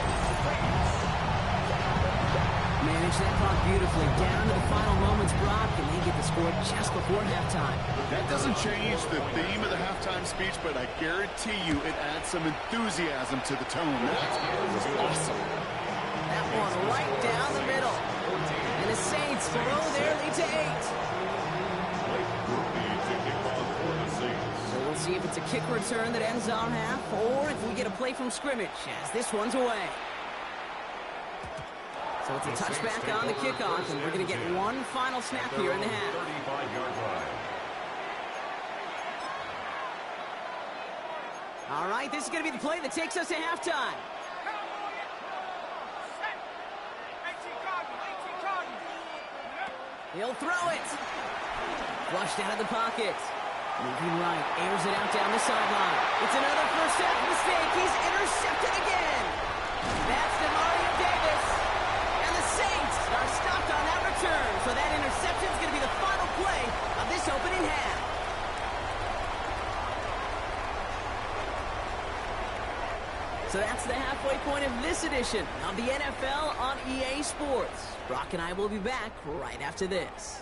S6: Manage that clock beautifully. Down to the final moments, Brock, and they get the score just before halftime.
S7: That doesn't change the theme of the halftime speech, but I guarantee you it adds some enthusiasm to the tone. That was awesome.
S6: That one right down the middle. And the Saints grow their lead to 8. So we'll see if it's a kick return that ends our half, or if we get a play from scrimmage as this one's away. So it's a touchback on the kickoff, and we're going to get one final snap here in the half.
S4: 35-yard line.
S6: All right, this is going to be the play that takes us to halftime. He'll throw it. Flushed out of the pocket. Moving right, airs it out down the sideline. It's another first half mistake. He's intercepted again. That's Demario Davis. And the Saints are stopped on that return. So that interception is going to be the final play of this opening half. So that's the halfway point of this edition of the NFL on EA Sports. Brock and I will be back right after this.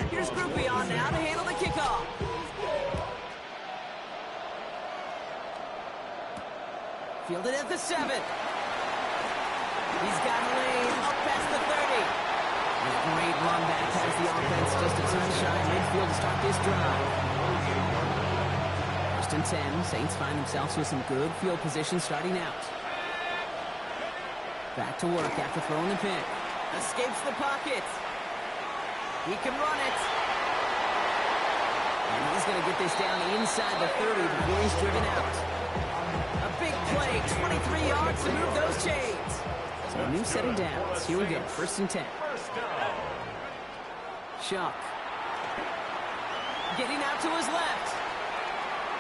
S6: Here's Groupie on now to handle the kickoff. Fielded at the 7. He's got a lane up past the 30. A great run back has the offense just a sunshine midfield to start this drive. First and 10. Saints find themselves with some good field position starting out. Back to work after throwing the pick. Escapes the pocket. He can run it. And he's going to get this down inside the 30 before he's driven out. A big play, 23 yards to move those chains. So a new set of downs. Here we go, first and 10. Shock. Getting out to his left.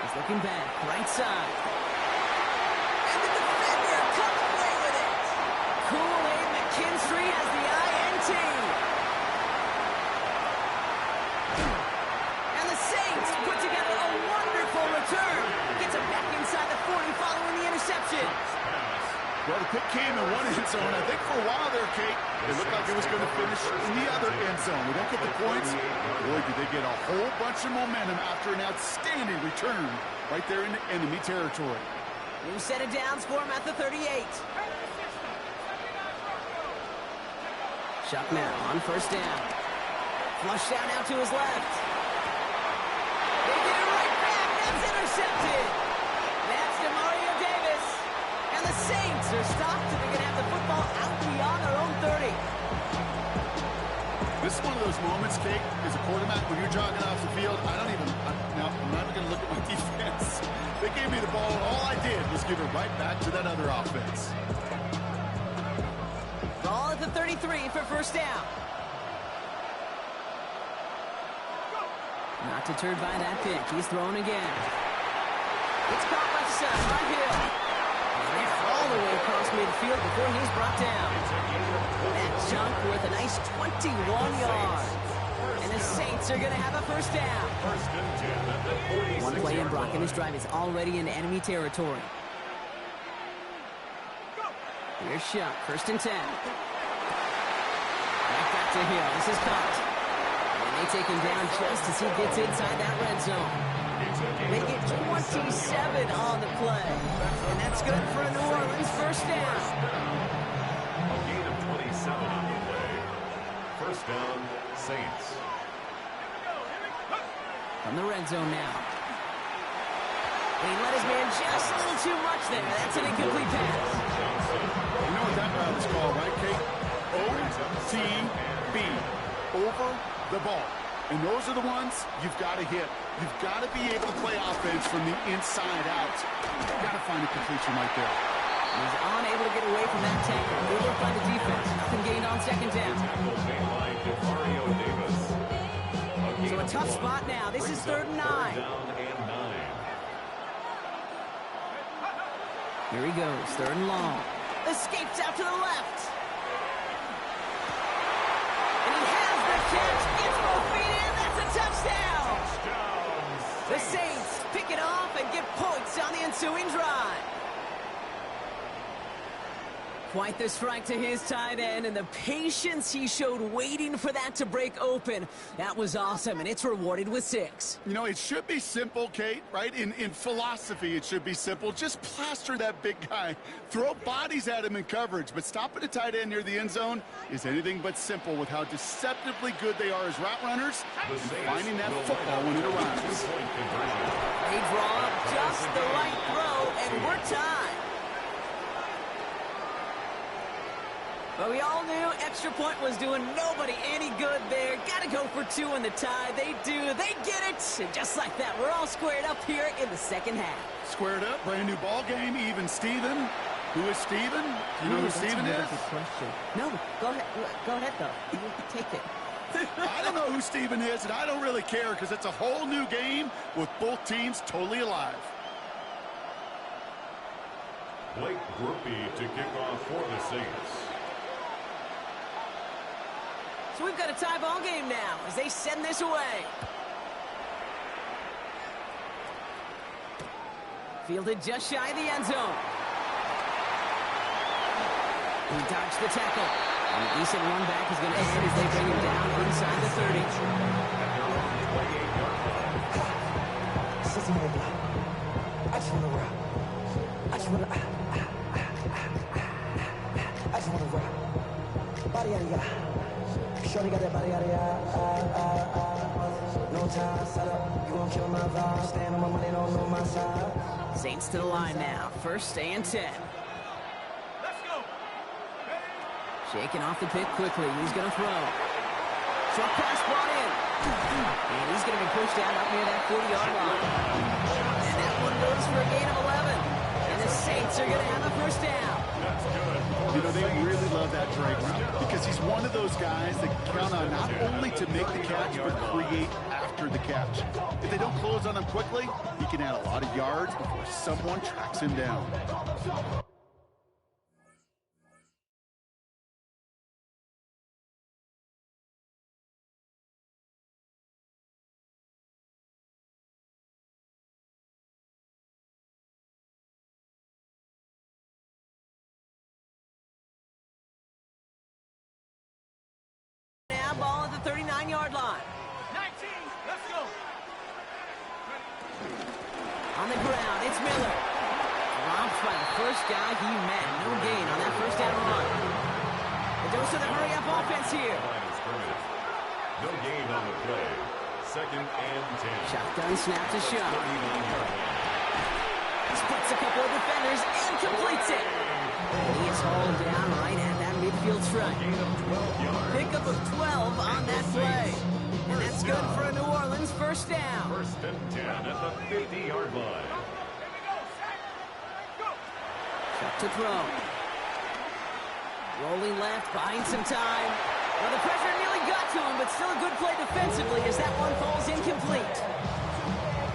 S6: He's looking back, right side. And the defender comes away with it. Kool-Aid McKinstry has the INT. And the Saints put together a wonderful return. Gets him back inside the 40 following the interception.
S7: Well, the pick came in one end zone. I think for a while there, Kate, it looked like it was going to finish in the other end zone. We don't get the points. Boy, did they get a whole bunch of momentum after an outstanding return right there in enemy territory.
S6: New set of downs for him at the 38. Shock now on first down. Flush down out to his left. They get it right back. That's intercepted. That's DeMario Davis. And the Saints are stopped, and they're going to have the football out beyond their own 30.
S7: This is one of those moments, Kate, as a quarterback, when you're jogging off the field, I'm not even going to look at my defense. They gave me the ball, and all I did was give it right back to that other offense.
S6: Ball at the 33 for first down. Not deterred by that pick. He's thrown again. It's caught left side by Hill. And they're all the way across midfield before he's brought down. That chunk worth a nice 21 yards. And the Saints are going to have a first down. One play in Brock, and this drive is already in enemy territory. Here's Shock, first and 10. Back to Hill. This is caught. And they take him down just as he gets inside that red zone. They get 27 on the play. And that's good for a New Orleans first down.
S4: A gain of 27 on the play. First down, Saints.
S6: From the red zone now. And he let his man just a little too much there. That's an incomplete pass.
S7: You know what that route is called, right, Kate? OTB. Over the ball. And those are the ones you've got to hit. You've got to be able to play offense from the inside out. You've got to find a completion right there.
S6: He's unable to get away from that tackle. Good look by the defense. Nothing gained on second down. So a tough spot now. This is 3rd and 9. Here he goes, 3rd and long. Escapes out to the left. And he has the catch. Gets both feet in. That's a touchdown. The Saints pick it off and get points on the ensuing drive. Quite the strike to his tight end, and the patience he showed waiting for that to break open. That was awesome, and it's rewarded with 6.
S7: You know, it should be simple, Kate, right? In philosophy, it should be simple. Just plaster that big guy. Throw bodies at him in coverage, but stopping a tight end near the end zone is anything but simple with how deceptively good they are as route runners and finding that football when it arrives.
S6: They draw up just the right throw, and we're tied. But we all knew extra point was doing nobody any good there. Got to go for 2 in the tie. They do. They get it. And just like that, we're all squared up here in the second half.
S7: Squared up, brand new ball game, even Steven. Who is Steven? Do you know who Steven is?
S6: That's a question. No, go ahead. Go ahead, though. You take it.
S7: I don't know who Steven is, and I don't really care because it's a whole new game with both teams totally alive.
S4: Blake Grupe to kick off for the Saints.
S6: So we've got a tie ball game now as they send this away. Fielded just shy of the end zone. He dodged the tackle. And a decent run back is going to end as they bring him down inside the 30.
S8: I just want to rock. I just want to rock. Body out of ya. Shorty got that body out of ya. No time, set up. You gon' kill my vibe. Stand on my money, don't know my side.
S6: Saints to the line now. 1st and 10.
S3: Let's go.
S6: Shaking off the pick quickly. He's going to throw. Short pass brought in. And he's going to be pushed out up near that 40-yard line. And that one goes for a gain of 11. And the Saints are going to have a first down.
S7: You know, they really love that Drake route because he's one of those guys that count on not only to make the catch, but create after the catch. If they don't close on him quickly, he can add a lot of yards before someone tracks him down.
S6: Ball at the 39-yard line.
S3: 19. Let's go.
S6: On the ground, it's Miller. Dropped by the first guy he met. No gain on that first down run. The dose of the hurry-up offense here.
S4: No gain on the play. 2nd and 10.
S6: Shotgun snap to Shuck. Splits a couple of defenders and completes it. He is hauled down right at that midfield stripe. Pickup of 12 on that play. And that's good for a New Orleans first down.
S4: 1st and 10 at the 50-yard line.
S6: Shuck to throw. Rolling left, buying some time. Well, the pressure nearly got to him, but still a good play defensively as that one falls incomplete.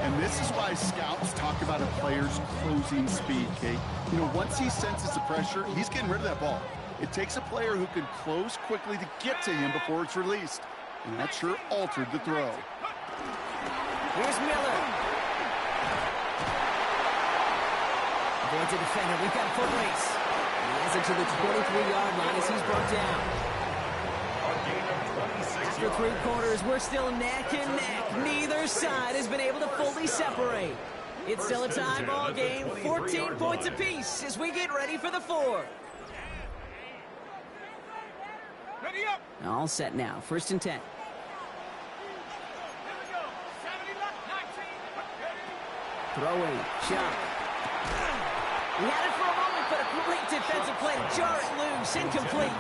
S7: And this is why scouts talk about a player's closing speed, Kate. You know, once he senses the pressure, he's getting rid of that ball. It takes a player who can close quickly to get to him before it's released. And that sure altered the throw.
S6: Here's Miller. Avoids a defender. We've got a foot race. He has it to the 23-yard line as he's brought down. After 3 quarters, we're still neck and neck. Neither side has been able to fully separate. It's still a tie ball game, 14 points apiece as we get ready for the 4th.
S3: Ready up.
S6: All set now, 1st and 10. Throwing, Shuck. He had it for a moment, but a great defensive play to jar it loose, incomplete.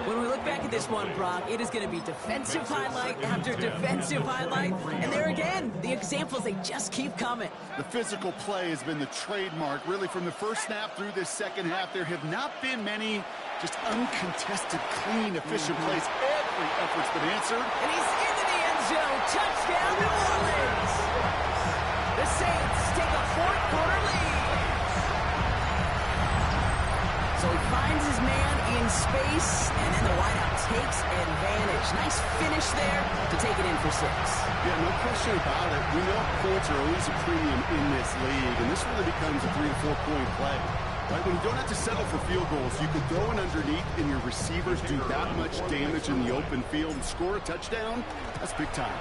S6: When we look back at this one, Brock, it is going to be defensive highlight after defensive highlight. And there again, the examples, they just keep coming.
S7: The physical play has been the trademark, really, from the first snap through this second half. There have not been many just uncontested, clean, efficient plays. Every effort's been answered.
S6: And he's into the end zone. Touchdown, New Orleans. The Saints take a 4th quarter lead. So he finds his man in space, and then the wideout takes advantage. Nice finish there to take it in for 6.
S7: Yeah, no question about it. We know points are always a premium in this league, and this really becomes a 3 to 4 point play. Right? When you don't have to settle for field goals, you can throw it underneath, and your receivers do that much damage in the open field and score a touchdown. That's big time.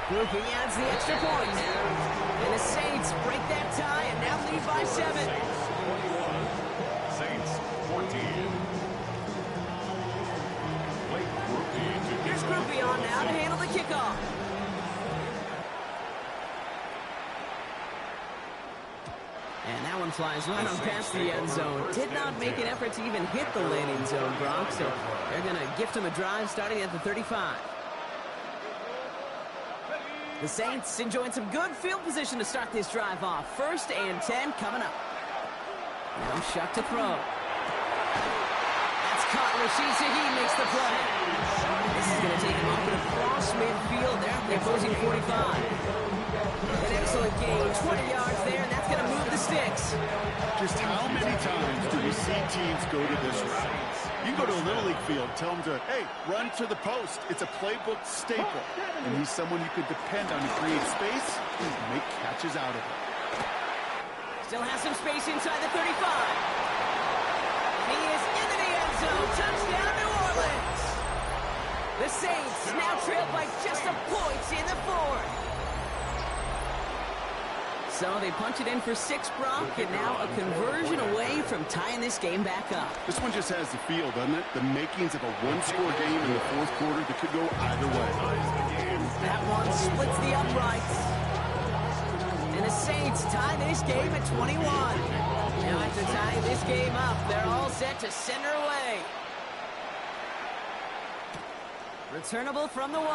S6: Grouping adds the extra point. And the Saints break that tie and now lead by 7.
S4: Saints 14.
S6: Here's Groupie on now to handle the kickoff. And that one flies right on past the end zone. Did not make an effort to even hit the landing zone, Brock. So they're going to gift him a drive starting at the 35. The Saints enjoying some good field position to start this drive off. 1st and 10 coming up. Now Shuck to throw. That's caught. Rashid Shaheed makes the play. This is going to take him up and across midfield there at the opposing 45. An excellent gain. 20 yards there, and that's going to move the sticks.
S7: Just how many times do we see teams go to this route. You go to a Little League field, tell them to, hey, run to the post. It's a playbook staple. And he's someone you could depend on to create space and make catches out of it.
S6: Still has some space inside the 35. He is into the end zone. Touchdown, New Orleans. The Saints now trailed by just a point in the fourth. So they punch it in for 6, Brock, and now a conversion away from tying this game back up.
S7: This one just has the feel, doesn't it? The makings of a one-score game in the fourth quarter that could go either way.
S6: That one splits the uprights. And the Saints tie this game at 21. Now after tying this game up, they're all set to send her away. Returnable from the 1.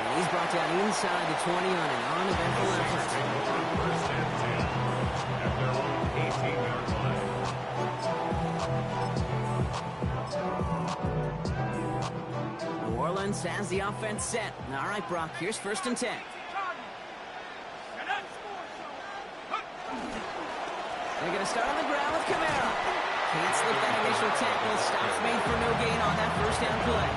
S6: And he's brought down inside the 20 on an uneventful effort.
S4: First and 10 at their own 18-yard line.
S6: New Orleans has the offense set. All right, Brock, here's 1st and 10. They're going to start on the ground with Kamara. Can't slip that initial tackle. Stops made for no gain on that 1st down play.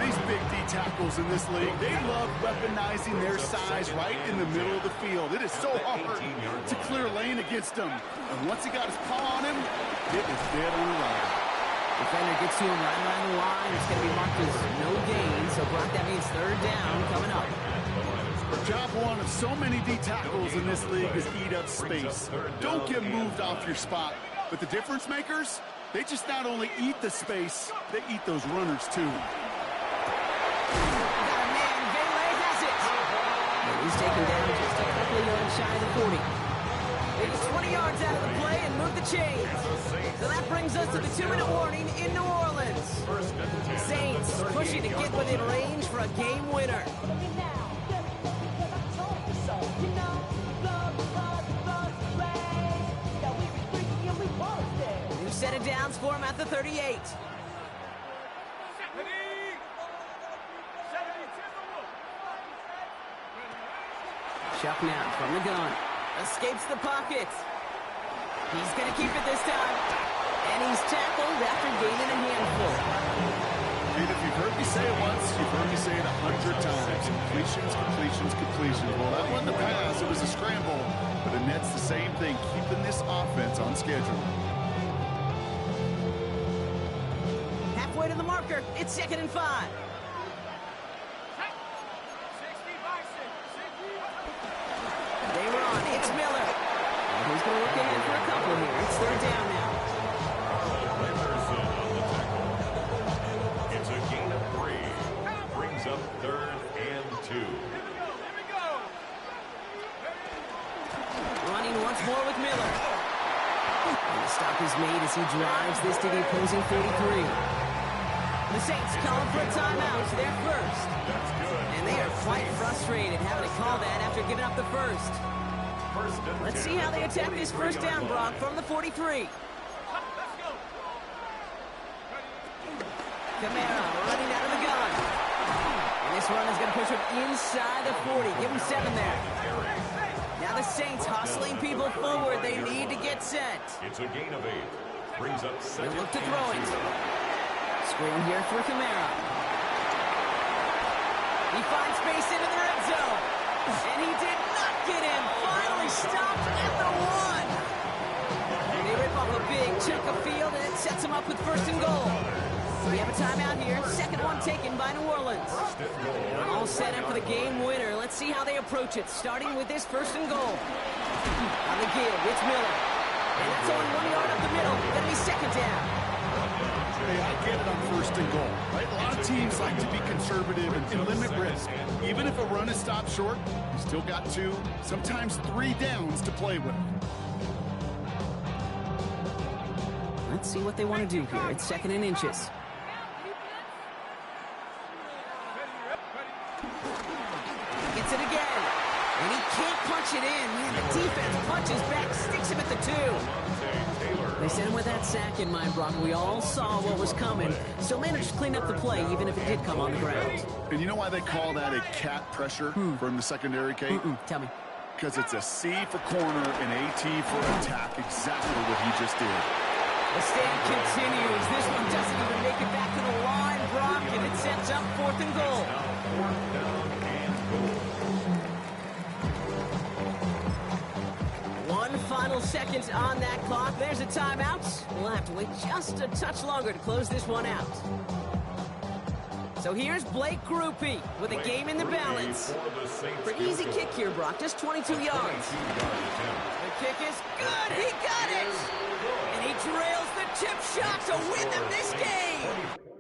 S7: These big D tackles in this league, they love weaponizing their size right in the middle of the field. It is so hard to clear lane against them. And once he got his paw on him, it was dead on the line.
S6: Defender gets to him right around the line. It's going to be marked as no gain. So, Brock, that means 3rd down coming up.
S7: Job one of so many D tackles in this league is eat up space. Don't get moved off your spot. But the difference makers, they just not only eat the space, they eat those runners too.
S6: Got a man. Vele has it. And he's taken down just a couple of yards shy of the 40. They get 20 yards out of the play and move the chains. So that brings us to the 2-minute warning in New Orleans. Saints pushing to get within range for a game winner. New set of downs for him at the 38. Chuck now from the gun. Escapes the pocket. He's going to keep it this time. And he's tackled after gaining a handful.
S7: And if you've heard me say it once, you've heard me say it 100 times. Completions, completions, completions. Well, that wasn't a pass. It was a scramble. But the net's the same thing, keeping this offense on schedule.
S6: Halfway to the marker. It's 2nd and 5. They run. It's Miller. And he's going to look ahead for a couple here. It's 3rd down now.
S4: Henderson on the tackle. It's a gain of 3. Brings up 3rd and 2.
S6: Running once more with Miller. And the stop is made as he drives this to the opposing 33. The Saints call for a timeout. They're first. And they are quite frustrated having to call that after giving up the first. Let's see how they attack this 1st down, Brock, from the 43. Kamara running out of the gun. And this run is going to push him inside the 40. Give him 7 there. Now the Saints hustling people forward. They need to get set.
S4: It's a gain of 8. Brings up 2nd.
S6: They look to throw it. Screen here for Kamara. He finds space into the red zone. And he did not get in. Finally stopped at the 1. They rip off a big chunk of field, and it sets him up with 1st and goal. We have a timeout here. 2nd one taken by New Orleans. All set up for the game winner. Let's see how they approach it, starting with this 1st and goal. On the give, it's Miller. And that's only 1 yard up the middle. Going to be 2nd down.
S7: Hey, I get it on 1st and goal, right? A lot of teams like to be conservative and limit risk. Even if a run is stopped short, you still got 2, sometimes 3 downs to play with.
S6: Let's see what they want to do here. It's 2nd and inches. Gets it again. And he can't punch it in. Man, the defense punches back, sticks him at the 2. They sent him with that sack in mind, Brock. We all saw what was coming. Still managed to clean up the play, even if it did come on the ground.
S7: And you know why they call that a cat pressure from the secondary, Kate?
S6: Tell me.
S7: because it's a C for corner and AT for attack. Exactly what he just did.
S6: The stand continues. This one doesn't even make it back to the line, Brock, and it sets up 4th and goal. One final second on that clock. There's a timeout. We'll have to wait just a touch longer to close this one out. So here's Blake Grupe with a game in the balance. Pretty easy kick here, Brock. Just 22 yards. The kick is good. He got it. And he drills the chip shot to win them this game.